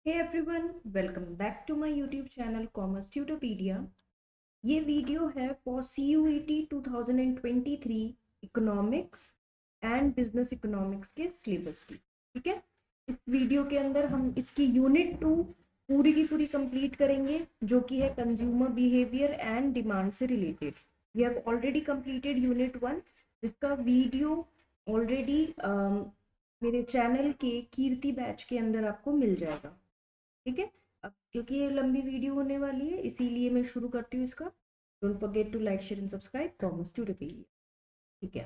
Hey everyone, welcome back to my YouTube channel commerce Tutopedia. ये video है for CUET 2023 economics and business economics के syllabus की। ठीक है, इस वीडियो के अंदर हम इसकी यूनिट 2 पूरी की पूरी कंप्लीट करेंगे, जो कि है कंज्यूमर बिहेवियर एंड डिमांड से रिलेटेड। We have already completed unit 1, जिसका वीडियो ऑलरेडी मेरे चैनल के कीर्ति बैच के अंदर आपको मिल जाएगा। ठीक है, अब क्योंकि ये लंबी वीडियो होने वाली है, इसीलिए मैं शुरू करती हूँ इसका। Don't forget to like share and subscribe commerce tutorial. ठीक है,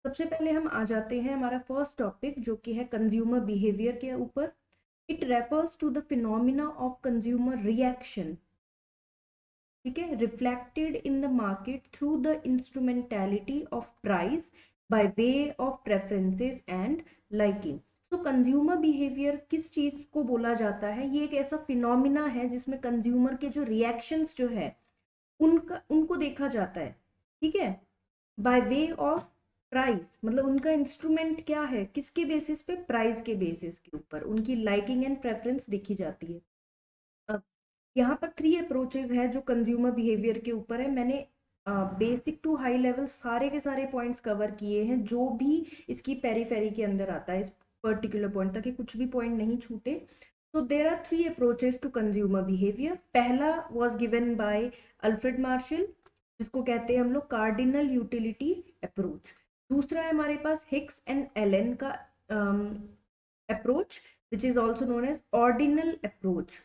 सबसे पहले हम आ जाते हैं हमारा फर्स्ट टॉपिक, जो कि है कंज्यूमर बिहेवियर के ऊपर। It refers to the phenomena of consumer reaction, ठीक है, reflected in the market through the instrumentality of price by way of preferences and liking. तो कंज्यूमर बिहेवियर किस चीज को बोला जाता है? ये एक ऐसा फिनोमिना है जिसमें कंज्यूमर के जो रिएक्शंस जो है उनको देखा जाता है। ठीक है, बाय वे ऑफ प्राइस, मतलब उनका इंस्ट्रूमेंट क्या है, किसके बेसिस पे? प्राइस के बेसिस के ऊपर उनकी लाइकिंग एंड प्रेफरेंस देखी जाती है। अब यहाँ पर 3 अप्रोचेज है जो कंज्यूमर बिहेवियर के ऊपर है। मैंने बेसिक टू हाई लेवल सारे के सारे पॉइंट्स कवर किए हैं, जो भी इसकी पेरीफेरी के अंदर आता है, इस पर्टिकुलर पॉइंट तक, कुछ भी पॉइंट नहीं छूटे। तो there are 3 approaches to consumer behaviour. पहला was given by Alfred Marshall, जिसको कहते हैं हम लोग कार्डिनल यूटिलिटी अप्रोच। दूसरा है हमारे पास हिक्स एंड एलन का approach, which is also known as ordinal approach.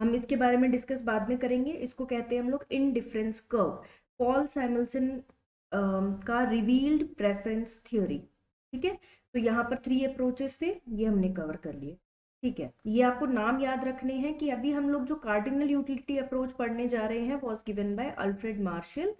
हम इसके बारे में डिस्कस बाद में करेंगे। इसको कहते हैं हम लोग इनडिफरेंस कर्व, पॉल सैमुअल्सन का रिवील्ड प्रेफरेंस थ्योरी। ठीक है, तो यहाँ पर 3 अप्रोचेस थे, ये हमने कवर कर लिए। ठीक है, ये आपको नाम याद रखने हैं कि अभी हम लोग जो कार्डिनल यूटिलिटी अप्रोच पढ़ने जा रहे हैं was given by Alfred martial.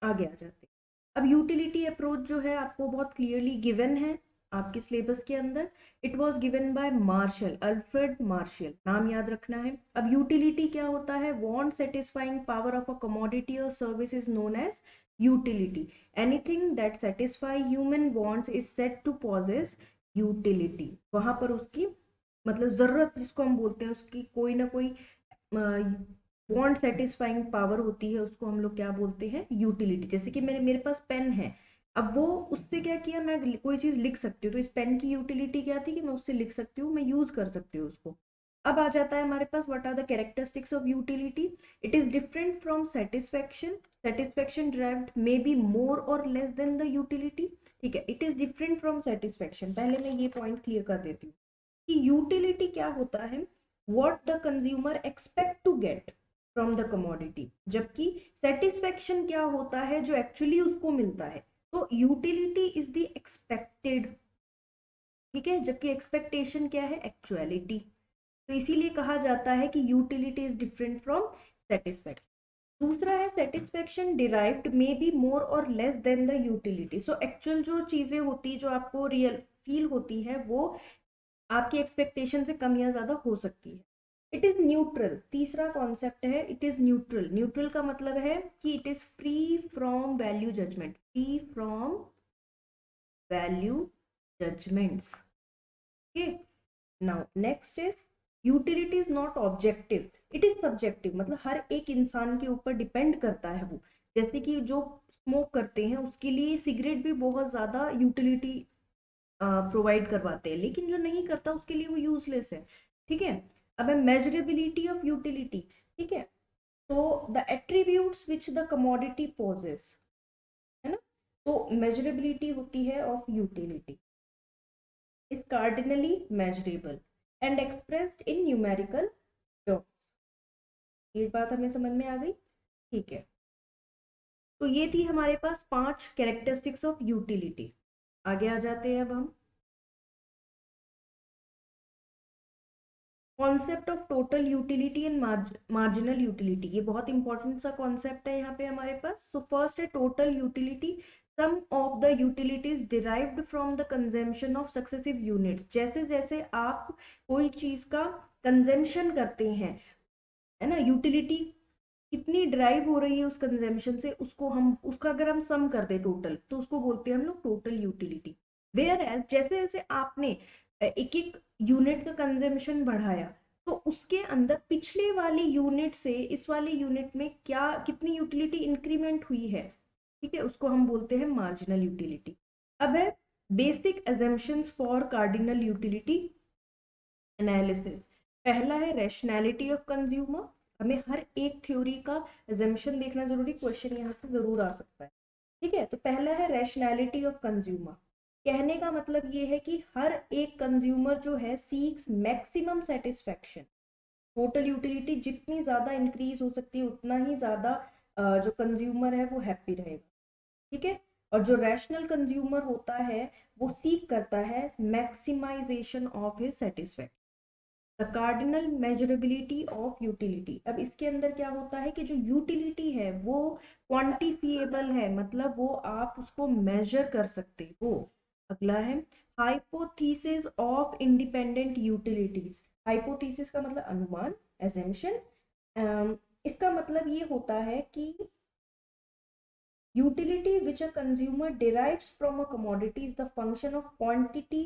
आगे आ जाते हैं। अब यूटिलिटी अप्रोच जो है आपको बहुत क्लियरली गिवन है आपके सिलेबस के अंदर। It was given by Marshall, Alfred Marshall, नाम याद रखना है। अब यूटिलिटी क्या होता है? Want satisfying power of a commodity or service is known as utility. Anything that satisfy human wants is said to possess utility. वहां पर उसकी मतलब जरूरत जिसको हम बोलते हैं, उसकी कोई ना कोई वांट सेटिस्फाइंग पावर होती है, उसको हम लोग क्या बोलते हैं? यूटिलिटी। जैसे कि मेरे पास पेन है, अब वो उससे क्या किया, मैं कोई चीज लिख सकती हूँ, तो इस पेन की यूटिलिटी क्या थी कि मैं उससे लिख सकती हूँ, मैं यूज कर सकती हूँ उसको। अब आ जाता है हमारे पास what are the characteristics of utility. It is different from satisfaction. Satisfaction derived may be more or less than the utility. ठीक है, it is different from satisfaction. पहले मैं ये पॉइंट क्लियर कर देती हूँ कि यूटिलिटी क्या होता है, what the consumer expect to get from the commodity, जबकि सेटिस्फेक्शन क्या होता है, जो एक्चुअली उसको मिलता है। तो यूटिलिटी इज द एक्सपेक्टेड, ठीक है, जबकि एक्सपेक्टेशन क्या है? एक्चुअलिटी। तो इसीलिए कहा जाता है कि utility is different from satisfaction. दूसरा है satisfaction derived may be more or less than the utility. So actual जो चीजें होती, जो आपको रियल फील होती है, वो आपकी एक्सपेक्टेशन से कम या ज्यादा हो सकती है। इट इज न्यूट्रल, तीसरा कॉन्सेप्ट है, इट इज न्यूट्रल। न्यूट्रल का मतलब है कि it is free from value judgement, free from value judgements. Okay, now next is utility is not objective, it is subjective. मतलब हर एक इंसान के ऊपर डिपेंड करता है वो। जैसे कि जो स्मोक करते हैं उसके लिए सिगरेट भी बहुत ज्यादा यूटिलिटी प्रोवाइड करवाते हैं, लेकिन जो नहीं करता उसके लिए वो यूजलेस है। ठीक है, अब है मेजरेबिलिटी ऑफ यूटिलिटी। ठीक है, तो the attributes which the commodity posses, है ना, तो मेजरेबिलिटी होती है of utility is cardinally measurable and expressed in numerical terms. ये बात हमें समझ में आ गई? ठीक है, तो ये थी हमारे पास 5 कैरेक्टरिस्टिक्स ऑफ यूटिलिटी। आगे आ जाते हैं अब हम concept of total utility and marginal utility. ये बहुत इंपॉर्टेंट सा कॉन्सेप्ट है यहाँ पे हमारे पास। सो फर्स्ट है total utility, sum of the utilities derived from the consumption of successive units. जैसे जैसे आप कोई चीज का कंजम्पशन करते हैं, है ना, यूटिलिटी कितनी ड्राइव हो रही है उस कंजम्पशन से, उसको हम, उसका अगर हम सम कर दे टोटल, तो उसको बोलते हैं हम लोग टोटल यूटिलिटी। वेयर एज जैसे जैसे आपने एक एक यूनिट का कंजम्पशन बढ़ाया, तो उसके अंदर पिछले वाले यूनिट से इस वाले यूनिट में क्या कितनी यूटिलिटी इंक्रीमेंट हुई है, ठीक है, उसको हम बोलते हैं मार्जिनल यूटिलिटी। अब है basic assumptions for cardinal utility analysis. पहला है रैशनैलिटी ऑफ कंज्यूमर। हमें हर एक थ्योरी का अजम्पशन देखना जरूरी, क्वेश्चन यहाँ से जरूर आ सकता है, ठीक है। तो पहला है रैशनैलिटी ऑफ कंज्यूमर। कहने का मतलब ये है कि हर एक कंज्यूमर जो है seeks maximum satisfaction. Total utility जितनी ज्यादा इंक्रीज हो सकती है उतना ही ज्यादा जो कंज्यूमर है वो हैप्पी रहेगा, ठीक है। और जो रैशनल कंज्यूमर होता है वो सीक करता है maximisation of his satisfaction. The cardinal measurability of utility. अब इसके अंदर क्या होता है कि जो यूटिलिटी है वो क्वांटिफिएबल है, मतलब वो आप उसको मेजर कर सकते हो। अगला है hypothesis of independent utilities. Hypothesis का मतलब अनुमान, एजम्पशन। इसका मतलब ये होता है कि utility which a consumer derives from a commodity is the function of quantity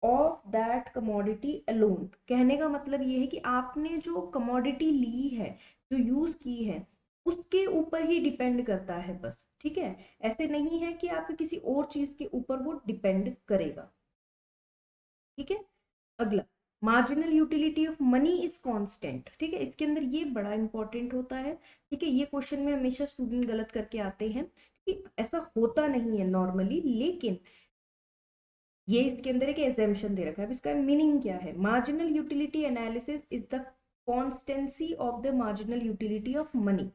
of that commodity alone. कहने का मतलब ये है कि आपने जो कमोडिटी ली है, जो यूज की है, उसके ऊपर ही डिपेंड करता है बस, ठीक है। ऐसे नहीं है कि आपके किसी और चीज के ऊपर वो डिपेंड करेगा, ठीक है। अगला marginal utility of money is constant, ठीक है। इसके अंदर ये बड़ा इंपॉर्टेंट होता है, ठीक है। ये क्वेश्चन में हमेशा स्टूडेंट गलत करके आते हैं कि ऐसा होता नहीं है नॉर्मली, लेकिन ये इसके अंदर एक एजम्पशन दे रखा है। अब इसका मीनिंग क्या है? Marginal utility analysis is the constituency of the marginal utility of money.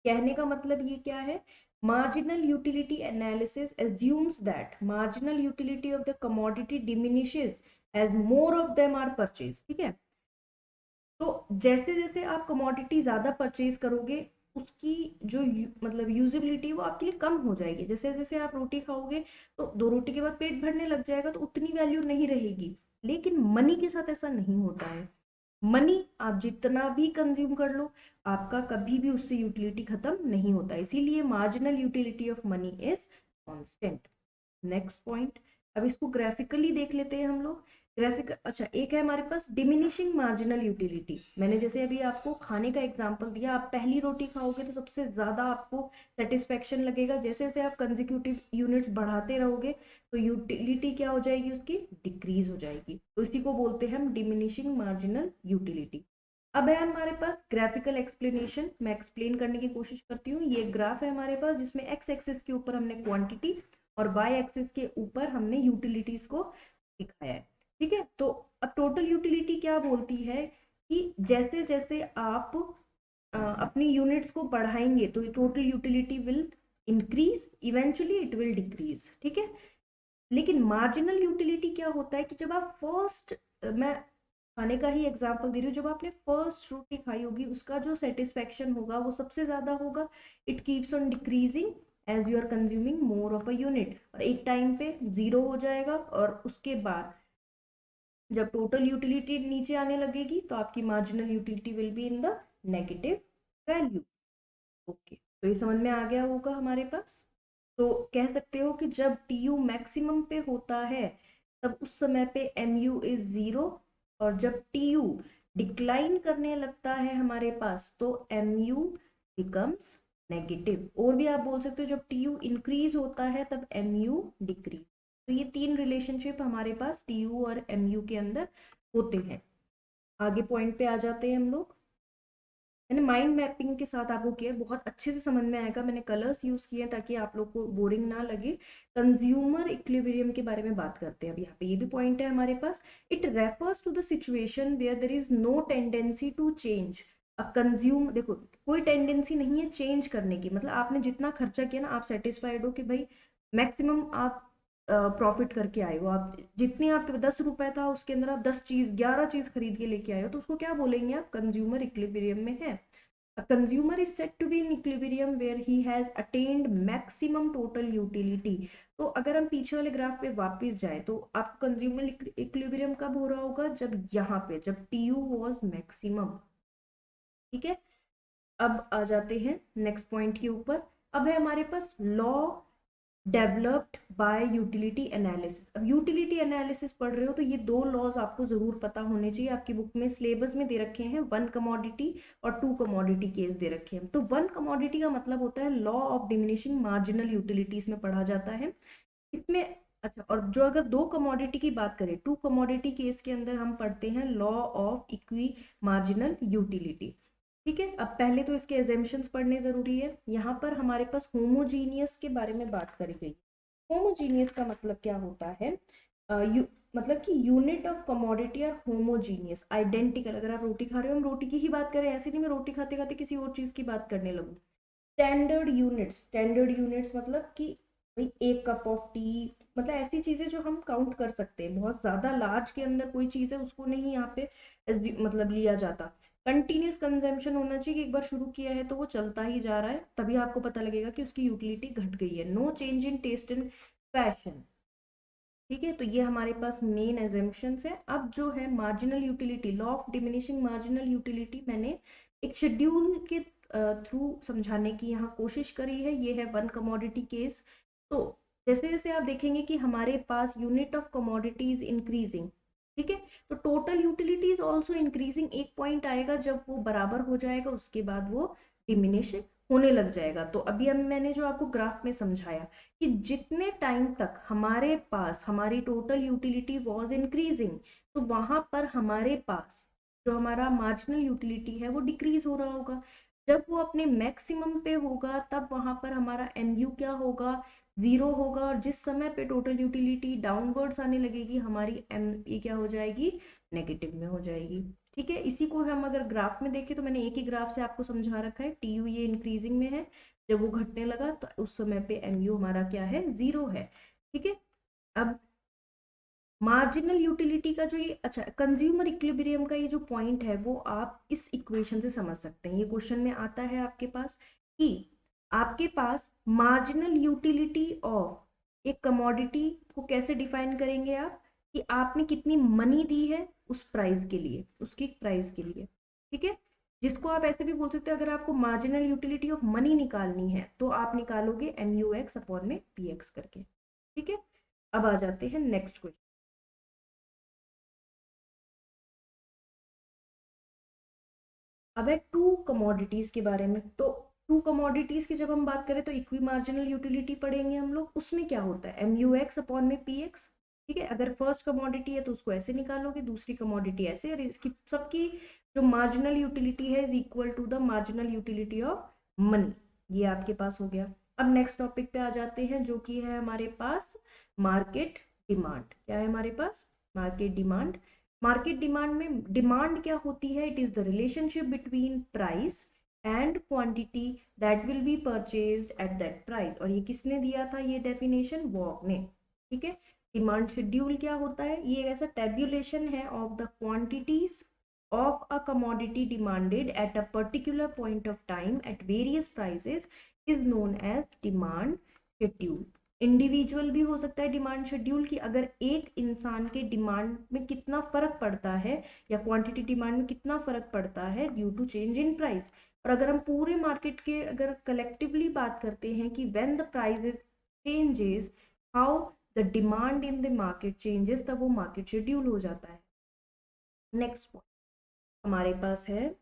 कहने का मतलब ये क्या है? Marginal utility analysis assumes that marginal utility of the commodity diminishes as more of them are purchased, ठीक है। तो जैसे जैसे आप कमोडिटी ज्यादा परचेज करोगे उसकी जो मतलब यूजिबिलिटी वो आपके लिए कम हो जाएगी। जैसे जैसे आप रोटी खाओगे तो दो रोटी के बाद पेट भरने लग जाएगा तो उतनी वैल्यू नहीं रहेगी, लेकिन मनी के साथ ऐसा नहीं होता है। मनी आप जितना भी कंज्यूम कर लो आपका कभी भी उससे यूटिलिटी खत्म नहीं होता, इसीलिए marginal utility of money is constant. Next point, अब इसको ग्राफिकली देख लेते हैं हम लोग। ग्राफिक अच्छा, एक है हमारे पास डिमिनिशिंग मार्जिनल यूटिलिटी। मैंने जैसे अभी आपको खाने का एग्जांपल दिया, आप पहली रोटी खाओगे तो सबसे ज्यादा आपको सेटिस्फेक्शन लगेगा, जैसे जैसे आप कंजिक्यूटिव यूनिट्स बढ़ाते रहोगे तो यूटिलिटी क्या हो जाएगी, उसकी डिक्रीज हो जाएगी। तो इसी को बोलते हैं हम डिमिनिशिंग मार्जिनल यूटिलिटी। अब है हमारे पास ग्राफिकल एक्सप्लेनेशन, मैं एक्सप्लेन करने की कोशिश करती हूँ। ये ग्राफ है हमारे पास जिसमें एक्स एक्सिस के ऊपर हमने क्वांटिटी और वाई एक्सिस के ऊपर हमने यूटिलिटीज को दिखाया है, ठीक है। तो अब टोटल यूटिलिटी क्या बोलती है कि जैसे जैसे आप अपनी यूनिट्स को बढ़ाएंगे तो total utility will increase, eventually it will decrease, ठीक है। लेकिन मार्जिनल यूटिलिटी क्या होता है कि जब आप फर्स्ट, मैं खाने का ही एग्जांपल दे रही हूँ, जब आपने फर्स्ट रोटी खाई होगी उसका जो सेटिस्फेक्शन होगा वो सबसे ज्यादा होगा। It keeps on decreasing as you are consuming more of a unit, और एक टाइम पे जीरो हो जाएगा, और उसके बाद जब टोटल यूटिलिटी नीचे आने लगेगी तो आपकी marginal utility will be in the negative value. Okay, तो ये समझ में आ गया होगा हमारे पास। तो कह सकते हो कि जब टी यू मैक्सिमम पे होता है तब उस समय पे एम यू इज जीरो, और जब टी यू डिक्लाइन करने लगता है हमारे पास तो एम यू बिकम्स नेगेटिव। और भी आप बोल सकते हो जब टी यू इंक्रीज होता है तब एम यू डिक्रीज। तो ये तीन रिलेशनशिप हमारे पास टी यू और एम यू के अंदर होते हैं। आगे पॉइंट पे आ जाते हैं हम लोग। मैंने माइंड मैपिंग के साथ आपको किया, बहुत अच्छे से समझ में आएगा। मैंने कलर्स यूज किए ताकि आप लोग को बोरिंग ना लगे। कंज्यूमर इक्विलिब्रियम के बारे में बात करते हैं अब यहाँ पे। ये भी पॉइंट है हमारे पास। It refers to the situation where there is no tendency to change a consume. देखो, कोई टेंडेंसी नहीं है चेंज करने की, मतलब आपने जितना खर्चा किया ना आप सेटिस्फाइड हो कि भाई मैक्सिमम आप प्रॉफिट करके आए हो। आप जितनी आपके 10 रुपए था उसके अंदर आप 10 चीज 11 चीज खरीद के लेके आए हो, तो उसको क्या बोलेंगे आप? कंज्यूमर इक्विलिब्रियम में है। A consumer is said to be in equilibrium where he has attained maximum total utility। तो अगर हम पीछे वाले ग्राफ पे वापस जाएं तो आपको कंज्यूमर इक्विलिब्रियम कब हो रहा होगा? जब यहाँ पे, जब टी यू वॉज मैक्सिमम, ठीक है। अब आ जाते हैं नेक्स्ट पॉइंट के ऊपर। अब है हमारे पास law developed by utility analysis. अब यूटिलिटी एनालिसिस पढ़ रहे हो तो ये दो लॉज आपको जरूर पता होने चाहिए। आपकी बुक में सिलेबस में दे रखे हैं, वन कमोडिटी और टू कमोडिटी केस दे रखे हैं। तो वन कमोडिटी का मतलब होता है law of diminishing marginal utilities में पढ़ा जाता है इसमें। अच्छा, और जो अगर दो कमोडिटी की बात करें, टू कमोडिटी केस के अंदर हम पढ़ते हैं law of equi marginal utility. ठीक है, अब पहले तो इसके एजेम्पशंस पढ़ने जरूरी है। यहाँ पर हमारे पास होमोजीनियस के बारे में बात करी गई। होमोजीनियस का मतलब क्या होता है? मतलब कि unit of commodity are homogeneous, identical. अगर आप रोटी खा रहे हो, हम रोटी की ही बात करें, ऐसे नहीं मैं रोटी खाते खाते किसी और चीज की बात करने लगूँ। स्टैंडर्ड यूनिट्स मतलब कि भाई एक कप ऑफ टी, मतलब ऐसी चीजें जो हम काउंट कर सकते हैं। बहुत ज्यादा लार्ज के अंदर कोई चीज है उसको नहीं यहाँ पे मतलब लिया जाता। कंटिन्यूस कंजम्पशन होना चाहिए कि एक बार शुरू किया है तो वो चलता ही जा रहा है, तभी आपको पता लगेगा कि उसकी यूटिलिटी घट गई है। No change in taste and fashion. ठीक है, तो ये हमारे पास मेन एजम्पशंस है। अब जो है marginal utility, law of diminishing marginal utility, मैंने एक शेड्यूल के थ्रू समझाने की यहाँ कोशिश करी है। ये है वन कमोडिटी केस। तो जैसे जैसे आप देखेंगे कि हमारे पास unit of commodity is increasing, ठीक है, तो total utility is also increasing. एक पॉइंट आएगा जब वो बराबर हो जाएगा, उसके बाद वो डिमिनिश होने लग जाएगा। तो अभी अब मैंने जो आपको ग्राफ में समझाया कि जितने टाइम तक हमारे पास हमारी टोटल यूटिलिटी वाज इंक्रीजिंग, तो वहां पर हमारे पास जो हमारा मार्जिनल यूटिलिटी है वो डिक्रीज हो रहा होगा। जब वो अपने मैक्सिमम पे होगा तब वहां पर हमारा एमयू क्या होगा? जीरो होगा। और जिस समय पे टोटल यूटिलिटी डाउनवर्ड्स आने लगेगी, हमारी एम ये क्या हो जाएगी? नेगेटिव में हो जाएगी। ठीक है, इसी को हम अगर ग्राफ में देखें तो मैंने एक ही ग्राफ से आपको समझा रखा है। टी यू ये इंक्रीजिंग में है, जब वो घटने लगा तो उस समय पे एम यू हमारा क्या है? जीरो है। ठीक है, अब मार्जिनल यूटिलिटी का जो ये, अच्छा, कंज्यूमर इक्विलिब्रियम का ये जो पॉइंट है वो आप इस इक्वेशन से समझ सकते हैं। ये क्वेश्चन में आता है आपके पास कि आपके पास मार्जिनल यूटिलिटी ऑफ एक कमोडिटी को कैसे डिफाइन करेंगे आप? कि आपने कितनी मनी दी है उस प्राइस के लिए, उसकी प्राइस के लिए। ठीक है, जिसको आप ऐसे भी बोल सकते हो, अगर आपको मार्जिनल यूटिलिटी ऑफ मनी निकालनी है तो आप निकालोगे एम यू एक्स अपॉन में पी एक्स करके। ठीक है, अब आ जाते हैं नेक्स्ट क्वेश्चन। अब है टू कमोडिटीज के बारे में। तो टू कमोडिटीज की जब हम बात करें तो इक्वी मार्जिनल यूटिलिटी पढ़ेंगे हम लोग। उसमें क्या होता है? एम यू एक्स अपॉन में पी एक्स। ठीक है, अगर फर्स्ट कमोडिटी है तो उसको ऐसे निकालोगे, दूसरी कमोडिटी ऐसे, और इसकी सबकी जो मार्जिनल यूटिलिटी है is equal to the marginal utility of money. ये आपके पास हो गया। अब नेक्स्ट टॉपिक पे आ जाते हैं जो कि है हमारे पास मार्केट डिमांड। क्या है हमारे पास? Market demand. मार्केट डिमांड में डिमांड क्या होती है? It is the relationship between price and quantity that will be purchased at that price. और ये किसने दिया था ये डेफिनेशन? वॉग ने। ठीक है, डिमांड शेड्यूल क्या होता है? ये ऐसा टेबुलेशन है of the quantities of a commodity demanded at a particular point of time at various prices is known as demand schedule। Individual भी हो सकता है डिमांड शेड्यूल, की अगर एक इंसान के डिमांड में कितना फर्क पड़ता है या क्वांटिटी डिमांड में कितना फर्क पड़ता है due to change in price. और अगर हम पूरे मार्केट के अगर कलेक्टिवली बात करते हैं कि when the prices changes, how the demand in the market changes, तब वो मार्केट शेड्यूल हो जाता है। नेक्स्ट हमारे पास है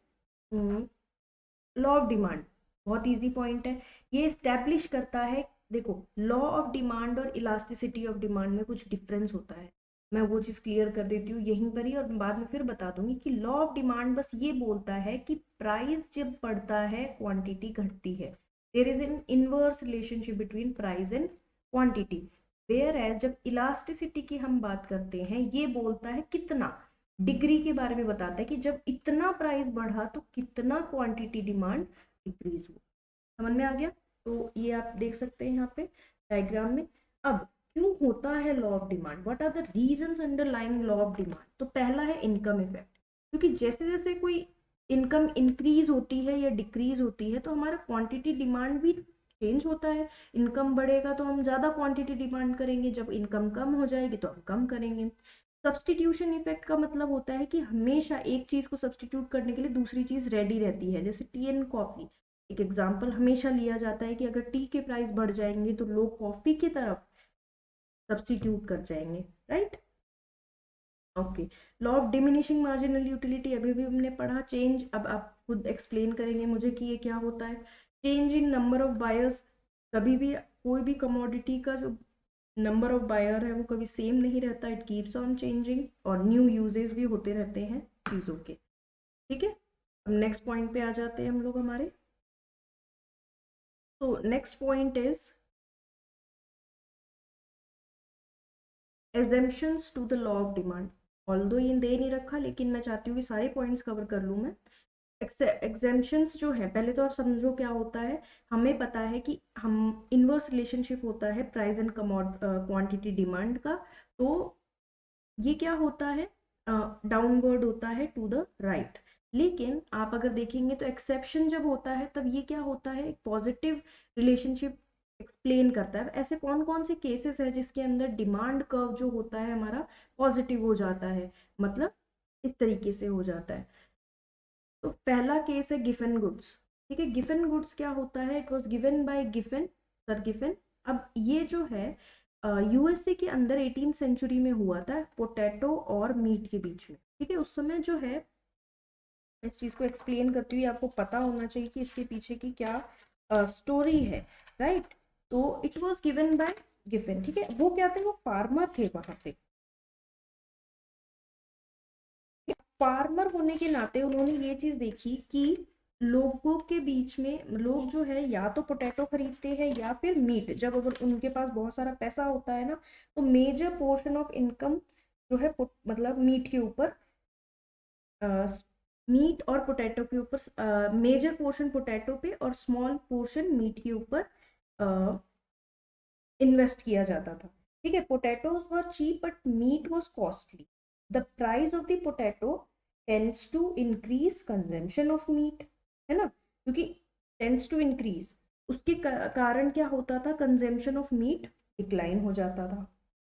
लॉ ऑफ डिमांड। बहुत इजी पॉइंट है, ये स्टैब्लिश करता है। देखो, लॉ ऑफ डिमांड और इलास्टिसिटी ऑफ डिमांड में कुछ डिफरेंस होता है। मैं वो चीज़ क्लियर कर देती हूँ यहीं पर ही, और बाद में फिर बता दूंगी कि लॉ ऑफ डिमांड बस ये बोलता है कि प्राइस जब बढ़ता है क्वांटिटी घटती है। There is an inverse relationship between price and quantity. Whereas जब इलास्टिसिटी की हम बात करते हैं, ये बोलता है कितना, डिग्री के बारे में बताता है कि जब इतना प्राइस बढ़ा तो कितना क्वांटिटी डिमांड डिक्रीज हुआ। समझ में आ गया? तो ये आप देख सकते हैं यहाँ पे डायग्राम में। अब क्यों होता है law of demand? What are the reasons underlying law of demand? तो पहला है इनकम इफेक्ट। क्योंकि जैसे जैसे कोई इनकम इंक्रीज होती है या डिक्रीज होती है तो हमारा क्वांटिटी डिमांड भी चेंज होता है। इनकम बढ़ेगा तो हम ज़्यादा क्वांटिटी डिमांड करेंगे, जब इनकम कम हो जाएगी तो हम कम करेंगे। सब्सटीट्यूशन इफेक्ट का मतलब होता है कि हमेशा एक चीज को सब्सटीट्यूट करने के लिए दूसरी चीज रेडी रहती है, जैसे टी एंड कॉफी। एक एग्जाम्पल हमेशा लिया जाता है कि अगर टी के प्राइस बढ़ जाएंगे तो लोग कॉफी की तरफ सब्स्टिट्यूट कर जाएंगे, right. Okay, law of diminishing marginal utility अभी भी हमने पढ़ा। चेंज, अब आप खुद एक्सप्लेन करेंगे मुझे कि ये क्या होता है। Change in number of buyers, कभी भी कोई भी कमोडिटी का जो नंबर ऑफ बायर है वो कभी सेम नहीं रहता, इट कीप्स ऑन चेंजिंग, और न्यू यूजेस भी होते रहते हैं चीज़ों के, ठीक है। अब नेक्स्ट पॉइंट पे आ जाते हैं हम लोग हमारे। तो next point is exemptions to the law of demand. Although ये दे नहीं रखा, लेकिन मैं चाहती हूँ कि सारे पॉइंट्स कवर कर लूँ मैं। एग्जेम्पशंस जो है, पहले तो आप समझो क्या होता है। हमें पता है कि हम इनवर्स रिलेशनशिप होता है प्राइस एंड क्वांटिटी डिमांड का। तो ये क्या होता है, डाउनवर्ड होता है टू द राइट। लेकिन आप अगर देखेंगे तो एक्सेप्शन जब होता है तब ये क्या होता है, एक पॉजिटिव रिलेशनशिप एक्सप्लेन करता है। ऐसे कौन कौन से केसेस है जिसके अंदर डिमांड कर्व जो होता है हमारा पॉजिटिव हो जाता है, मतलब इस तरीके से हो जाता है। तो पहला केस है गिफन गुड्स, ठीक है। गिफन गुड्स क्या होता है, it was given bye Giffen, sir Giffen. अब ये जो है यूएसए के अंदर 18 सेंचुरी में हुआ था, पोटैटो और मीट के बीच में, ठीक है। उस समय जो है, इस चीज़ को एक्सप्लेन करती हुई आपको पता होना चाहिए कि इसके पीछे की क्या स्टोरी है, राइट। तो it was given bye Giffen, ठीक है। वो क्या थे, वो फार्मर थे वहां पे। फार्मर होने के नाते उन्होंने ये चीज देखी कि लोगों के बीच में, लोग जो है या तो पोटैटो खरीदते हैं या फिर मीट। जब अगर उनके पास बहुत सारा पैसा होता है ना, तो मेजर पोर्शन ऑफ इनकम जो है मतलब मीट के ऊपर, मीट और पोटैटो के ऊपर, मेजर पोर्शन पोटैटो पे और स्मॉल पोर्शन मीट के ऊपर इन्वेस्ट किया जाता था, ठीक है। Potatoes were cheap but meat was costly. The price of the potato tends to increase consumption of meat, है ना, क्योंकि टेंड्स टू इंक्रीज, उसके कारण क्या होता था, कंजम्पशन ऑफ मीट डिक्लाइन हो जाता था,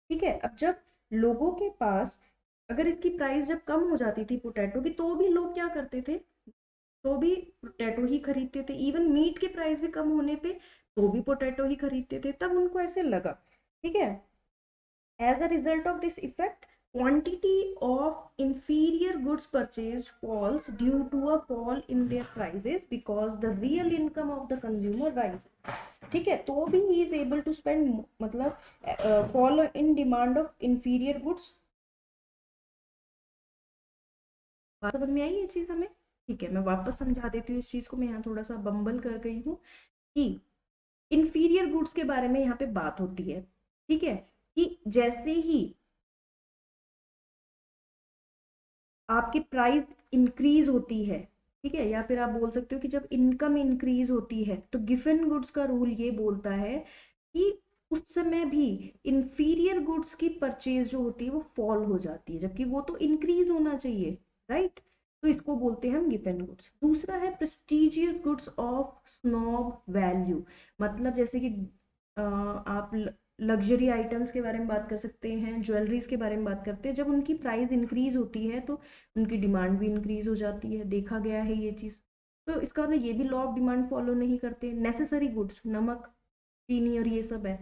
ठीक है। अब जब लोगों के पास, अगर इसकी प्राइस जब कम हो जाती थी पोटैटो की, तो भी लोग क्या करते थे, तो भी पोटैटो ही खरीदते थे। इवन मीट के प्राइस भी कम होने पे तो भी पोटैटो ही खरीदते थे। तब उनको ऐसे लगा, ठीक है, as a result of this effect quantity of inferior goods purchased falls due to a fall in their prices because the real income of the consumer rises, ठीक है। तो भी he is able to spend, मतलब fall in demand of inferior goods। बात समझ में आई ये चीज हमें, ठीक है। मैं वापस समझा देती हूँ इस चीज को, मैं यहाँ थोड़ा सा बम्बल कर गई हूँ कि इंफीरियर गुड्स के बारे में यहाँ पे बात होती है, ठीक है, कि जैसे ही आपकी प्राइस इंक्रीज होती है, ठीक है, या फिर आप बोल सकते हो कि जब इनकम इंक्रीज होती है, तो गिफन गुड्स का रूल ये बोलता है कि उस समय भी इंफीरियर गुड्स की परचेज जो होती है वो फॉल हो जाती है, जबकि वो तो इंक्रीज होना चाहिए, राइट। तो इसको बोलते हैं हम गिफन गुड्स। दूसरा है prestigious goods of snob value, मतलब जैसे कि आप लग्जरी आइटम्स के बारे में बात कर सकते हैं, ज्वेलरीज के बारे में बात करते हैं। जब उनकी प्राइस इंक्रीज होती है तो उनकी डिमांड भी इंक्रीज हो जाती है, देखा गया है ये चीज़। तो इसका मतलब ये भी लॉ ऑफ डिमांड फॉलो नहीं करते। नेसेसरी गुड्स, नमक, चीनी और ये सब है,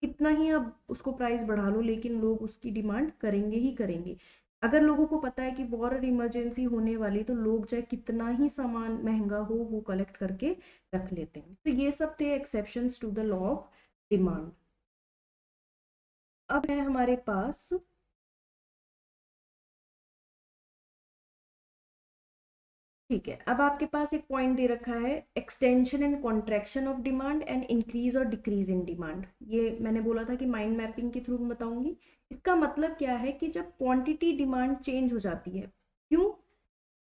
कितना ही आप उसको प्राइस बढ़ा लो लेकिन लोग उसकी डिमांड करेंगे ही करेंगे। अगर लोगों को पता है कि वॉर और इमरजेंसी होने वाली, तो लोग चाहे कितना ही सामान महंगा हो वो कलेक्ट करके रख लेते हैं। तो ये सब थे exceptions to the law of demand. अब है हमारे पास, ठीक है, अब आपके पास एक पॉइंट दे रखा है, extension and contraction of demand and increase और डिक्रीज इन डिमांड। ये मैंने बोला था कि माइंड मैपिंग के थ्रू बताऊंगी। इसका मतलब क्या है कि जब क्वांटिटी डिमांड चेंज हो जाती है, क्यों,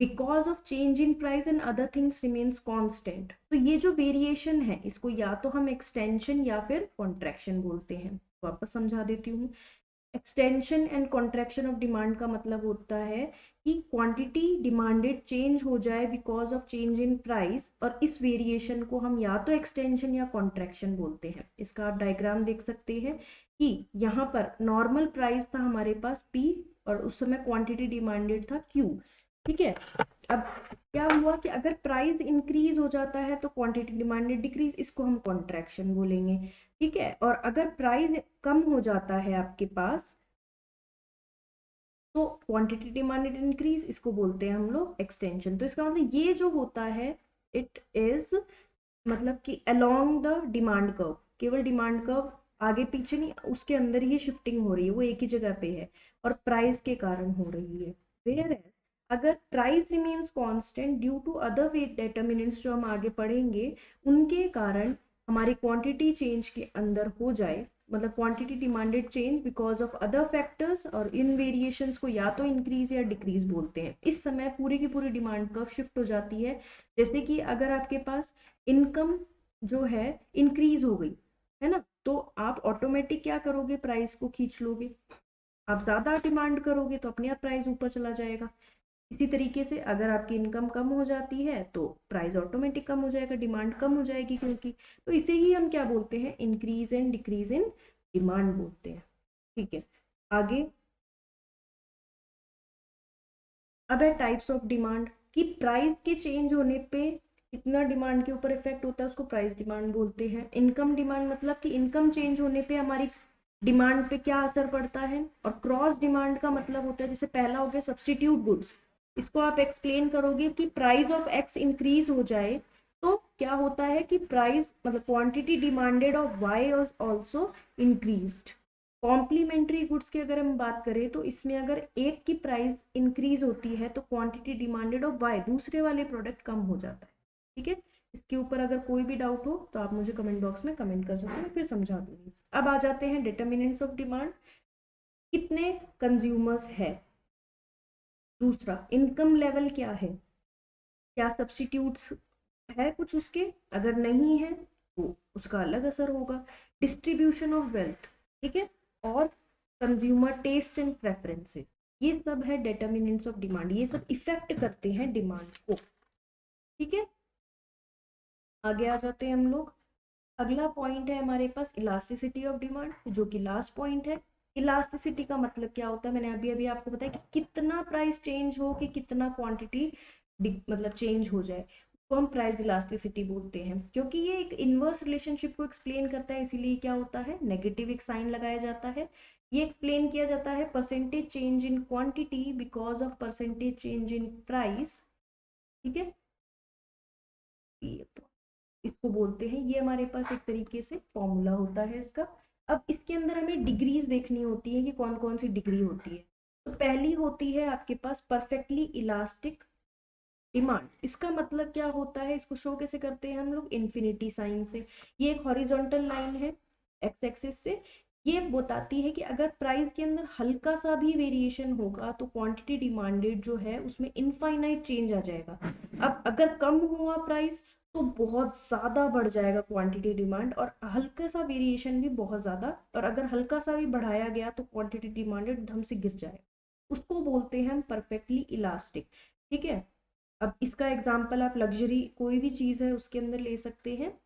because of change in price and other things remains constant. तो ये जो वेरिएशन है इसको या तो हम एक्सटेंशन या फिर कॉन्ट्रैक्शन बोलते हैं। वापस समझा देती हूँ। Extension and contraction of demand का मतलब होता है कि क्वांटिटी डिमांडेड चेंज हो जाए because of change in price, और इस वेरिएशन को हम या तो एक्सटेंशन या कॉन्ट्रैक्शन बोलते हैं। इसका आप डायग्राम देख सकते हैं कि यहाँ पर नॉर्मल प्राइस था हमारे पास P और उस समय क्वांटिटी डिमांडेड था Q। ठीक है। अब क्या हुआ कि अगर प्राइस इंक्रीज हो जाता है तो क्वांटिटी डिमांडेड डिक्रीज, इसको हम कॉन्ट्रैक्शन बोलेंगे। ठीक है। और अगर प्राइस कम हो जाता है आपके पास तो क्वांटिटी डिमांडेड इंक्रीज, इसको बोलते हैं हम लोग एक्सटेंशन। तो इसका मतलब ये जो होता है इट इज मतलब कि अलोंग द डिमांड कर्व, केवल डिमांड कर्व आगे पीछे नहीं, उसके अंदर ही शिफ्टिंग हो रही है, वो एक ही जगह पे है और प्राइस के कारण हो रही है। वेयर एज अगर price remains constant due to other way determinants जो हम आगे पढ़ेंगे, उनके कारण हमारी क्वांटिटी चेंज के अंदर हो जाए, मतलब quantity demanded change because of other factors, और इन वेरिएशंस को या तो इंक्रीज या डिक्रीज बोलते हैं। इस समय पूरी की पूरी डिमांड कर्व शिफ्ट हो जाती है। जैसे कि अगर आपके पास इनकम जो है इंक्रीज हो गई है ना, तो आप ऑटोमेटिक क्या करोगे, प्राइस को खींच लोगे। आप ज्यादा डिमांड करोगे तो अपने आप प्राइस ऊपर चला जाएगा। इसी तरीके से अगर आपकी इनकम कम हो जाती है तो प्राइस ऑटोमेटिक कम हो जाएगा, डिमांड कम हो जाएगी क्योंकि। तो इसे ही हम क्या बोलते हैं, increase and decrease in demand बोलते हैं। ठीक है। आगे अब है टाइप्स ऑफ डिमांड, कि प्राइस के चेंज होने पे कितना डिमांड के ऊपर इफेक्ट होता है, उसको प्राइस डिमांड बोलते हैं। इनकम डिमांड मतलब कि इनकम चेंज होने पे हमारी डिमांड पे क्या असर पड़ता है। और क्रॉस डिमांड का मतलब होता है, जैसे पहला हो गया सब्स्टिट्यूट गुड्स, इसको आप एक्सप्लेन करोगे कि प्राइस ऑफ एक्स इंक्रीज हो जाए तो क्या होता है कि प्राइस मतलब quantity demanded of Y also increased. Complementary goods की अगर हम बात करें तो इसमें अगर एक की प्राइस इंक्रीज होती है तो क्वांटिटी डिमांडेड ऑफ वाई दूसरे वाले प्रोडक्ट कम हो जाता है। ठीक है। इसके ऊपर अगर कोई भी डाउट हो तो आप मुझे कमेंट बॉक्स में कमेंट कर सकते हैं, फिर समझा दूंगी। अब आ जाते हैं डिटर्मिनेंट्स ऑफ डिमांड, कितने कंज्यूमर्स है। दूसरा इनकम लेवल क्या है, क्या सब्स्टिट्यूट्स है कुछ उसके, अगर नहीं है तो उसका अलग असर होगा। डिस्ट्रीब्यूशन ऑफ वेल्थ, ठीक है, और कंज्यूमर टेस्ट एंड प्रेफरेंसेस, ये सब है डिटर्मिनेंट्स ऑफ डिमांड, ये सब इफेक्ट करते हैं डिमांड को। ठीक है। आगे आ जाते हैं हम लोग। अगला पॉइंट है हमारे पास इलास्टिसिटी ऑफ डिमांड, जो कि लास्ट पॉइंट है। इलास्टिसिटी का मतलब क्या होता है, मैंने अभी अभी आपको बताया कि कितना प्राइस चेंज हो कि कितना क्वांटिटी मतलब चेंज हो जाए, तो हम प्राइस इलास्टिसिटी बोलते हैं। क्योंकि ये एक इनवर्स रिलेशनशिप को एक्सप्लेन करता है, इसीलिए क्या होता है नेगेटिव एक साइन लगाया जाता है। ये एक्सप्लेन किया जाता है percentage change in quantity because of percentage change in price. ठीक है, इसको बोलते हैं, ये हमारे पास एक तरीके से फॉर्मूला होता है इसका। अब इसके अंदर हमें डिग्रीज देखनी होती है कि कौन कौन सी डिग्री होती है। तो पहली होती है आपके पास परफेक्टली इलास्टिक डिमांड। इसका मतलब क्या होता है, इसको शो कैसे करते हैं हम लोग, इन्फिनिटी साइन से। ये एक हॉरिजॉन्टल लाइन है एक्स एक्सिस से, ये बताती है कि अगर प्राइस के अंदर हल्का सा भी वेरिएशन होगा तो क्वांटिटी डिमांडेड जो है उसमें इनफाइनाइट चेंज आ जाएगा। अब अगर कम हुआ प्राइस तो बहुत ज्यादा बढ़ जाएगा क्वांटिटी डिमांड, और हल्का सा वेरिएशन भी बहुत ज्यादा, और अगर हल्का सा भी बढ़ाया गया तो क्वांटिटी डिमांडेड धम से गिर जाएगा। उसको बोलते हैं हम परफेक्टली इलास्टिक। ठीक है। अब इसका एग्जाम्पल आप लग्जरी कोई भी चीज़ है उसके अंदर ले सकते हैं।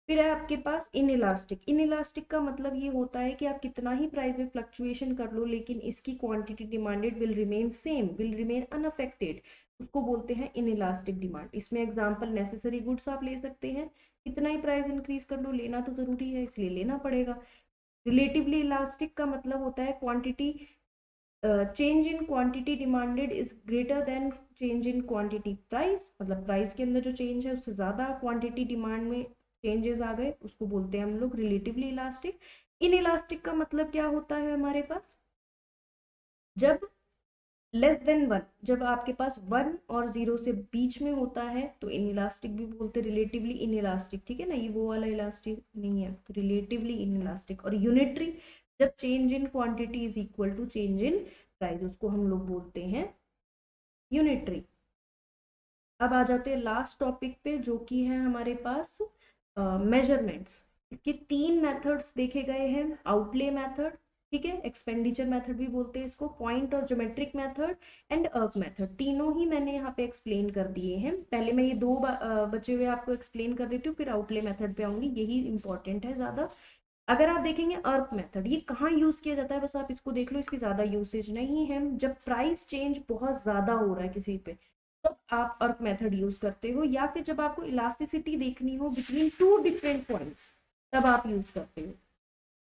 फिर है आपके पास इन इलास्टिक। इन इलास्टिक का मतलब ये होता है कि आप कितना ही प्राइस में फ्लक्चुएशन कर लो लेकिन इसकी quantity demanded will remain same, will remain unaffected, उसको बोलते हैं इन इलास्टिक डिमांड। इसमें एग्जाम्पल नेसेसरी गुड्स आप ले सकते हैं, कितना ही प्राइस इंक्रीज कर लो, लेना तो जरूरी है इसलिए लेना पड़ेगा। रिलेटिवली इलास्टिक का मतलब होता है quantity change in quantity demanded is greater than change in quantity price, मतलब प्राइस के अंदर जो चेंज है उससे ज्यादा क्वांटिटी डिमांड में चेंजेस आ गए, उसको बोलते हैं हम लोग रिलेटिवली इलास्टिक। इन इलास्टिक का मतलब क्या होता है हमारे पास, जब लेस देन वन, जब आपके पास वन और जीरो से बीच में होता है तो इन इलास्टिक भी बोलते, रिलेटिवली इन इलास्टिक। ठीक है ना, ये वो वाला इलास्टिक नहीं है, रिलेटिवली इन इलास्टिक। और यूनिटरी, जब change in quantity is equal to change in price, उसको हम लोग बोलते हैं यूनिटरी। अब आ जाते हैं लास्ट टॉपिक पे जो कि है हमारे पास मेजरमेंट्स। इसके तीन मेथड्स देखे गए हैं, आउटले मेथड, ठीक है, एक्सपेंडिचर मेथड भी बोलते हैं इसको, पॉइंट और ज्योमेट्रिक मेथड एंड अर्क मेथड। तीनों ही मैंने यहाँ पे एक्सप्लेन कर दिए हैं। पहले मैं ये दो बचे हुए आपको एक्सप्लेन कर देती हूँ, फिर आउटले मेथड पे आऊंगी, यही इंपॉर्टेंट है ज्यादा। अगर आप देखेंगे अर्क मेथड, ये कहाँ यूज किया जाता है, बस आप इसको देख लो, इसकी ज्यादा यूसेज नहीं है। जब प्राइस चेंज बहुत ज्यादा हो रहा है किसी पे, तो आप अर्क मेथड यूज करते हो, या फिर जब आपको इलास्टिसिटी देखनी हो बिटवीन टू डिफरेंट पॉइंट्स, तब आप यूज करते हो।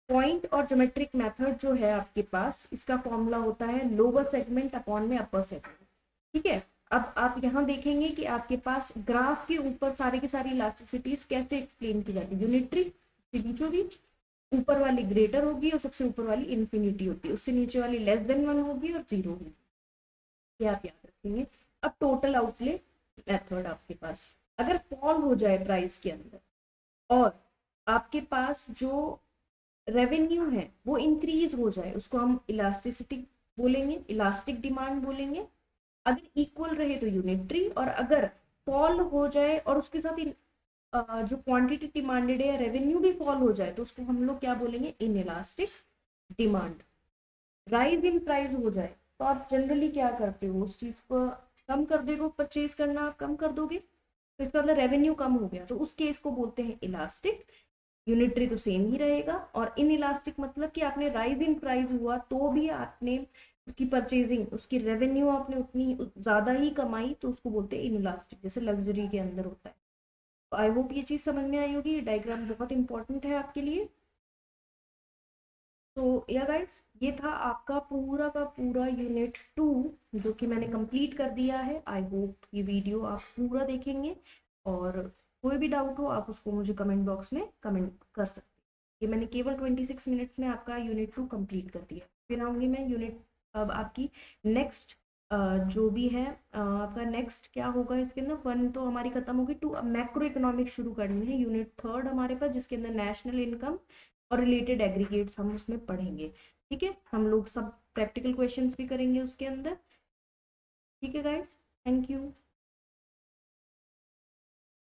पॉइंट और ज्योमेट्रिक मेथड जो है आपके पास, इसका फॉर्मूला होता है लोअर सेगमेंट अपॉन में अपर सेगमेंट। ठीक है, अब आप यहाँ देखेंगे कि आपके पास ग्राफ के ऊपर सारे के सारी इलास्टिसिटीज कैसे एक्सप्लेन की जाती है। यूनिटरी बीचों बीच, ऊपर वाली ग्रेटर होगी और सबसे ऊपर वाली इन्फिनिटी होती है, उससे नीचे वाली लेस देन 1 होगी और 0 होगी। ये आप याद रखेंगे। अब टोटल आउटले मेथड आपके पास, अगर फॉल हो जाए प्राइस के अंदर और आपके पास जो रेवेन्यू है वो इंक्रीज हो जाए, उसको हम इलास्टिसिटी बोलेंगे, इलास्टिक डिमांड बोलेंगे। अगर इक्वल रहे तो यूनिटरी, और अगर फॉल हो जाए और उसके साथ जो क्वांटिटी डिमांडेड है या रेवेन्यू भी फॉल हो जाए, तो उसको हम लोग क्या बोलेंगे, in elastic demand. Rise in price हो जाए तो आप जनरली क्या करते हो, उस चीज को कम कर देगा, परचेज करना आप कम कर दोगे, तो इसका मतलब रेवेन्यू कम हो गया, तो उस केस को बोलते हैं इलास्टिक। यूनिटरी तो सेम ही रहेगा, और इन इलास्टिक मतलब कि आपने राइज इन प्राइस हुआ तो भी आपने उसकी परचेजिंग, उसकी रेवेन्यू आपने उतनी ज्यादा ही कमाई, तो उसको बोलते हैं इन इलास्टिक, जैसे लग्जरी के अंदर होता है। तो आई होप ये चीज समझ में आई होगी, ये डायग्राम बहुत इंपॉर्टेंट है आपके लिए। तो या गाइस, ये था आपका पूरा का पूरा यूनिट 2, जो कि मैंने कंप्लीट कर दिया है। आई होप ये वीडियो आप पूरा देखेंगे, और कोई भी डाउट हो आप उसको मुझे कमेंट बॉक्स में कमेंट कर सकते हैं। ये मैंने केवल 26 मिनट्स में आपका यूनिट 2 कंप्लीट कर दिया। फिर आऊँगी मैं यूनिट, अब आपकी नेक्स्ट जो भी है आपका नेक्स्ट क्या होगा, इसके अंदर 1 तो हमारी खत्म होगी, 2 अब मैक्रो इकोनॉमिक्स शुरू करनी है, यूनिट 3 हमारे पास, जिसके अंदर नेशनल इनकम और रिलेटेड एग्रीगेट्स हम उसमें पढ़ेंगे। ठीक है, हम लोग सब प्रैक्टिकल क्वेश्चंस भी करेंगे उसके अंदर। ठीक है गाइस, थैंक यू।